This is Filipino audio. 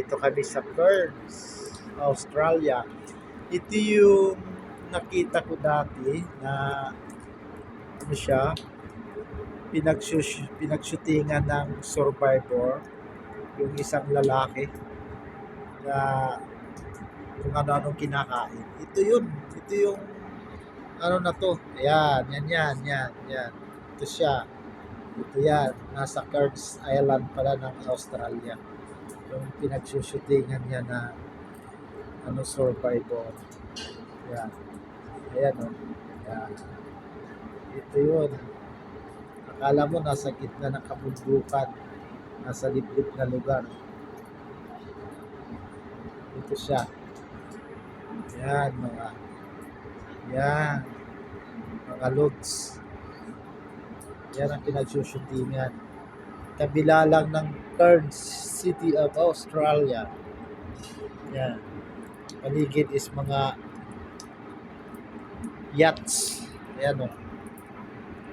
nandito kami sa Cairns, Australia. Ito yung nakita ko dati na ano siya, pinagshootingan ng Survivor, yung isang lalaki na kung ano-anong kinakain. Ito yun. Ito yung ano na to. Ayan, yan. Ito siya. Ito yan. Nasa Cairns Island pala ng Australia. Yung pinagsushootingan niya na ano, Survivor. Yan. Ayan o. Yan. Ito yun. Akala mo nasa gitna ng kabundukan. Nasa liblib na lugar. Ito siya. Yan mga lods. Yan ang pinagsushootingan. Kabila lang ng Cairns City of Australia. Yan. Paligid is mga yachts. Ayan o.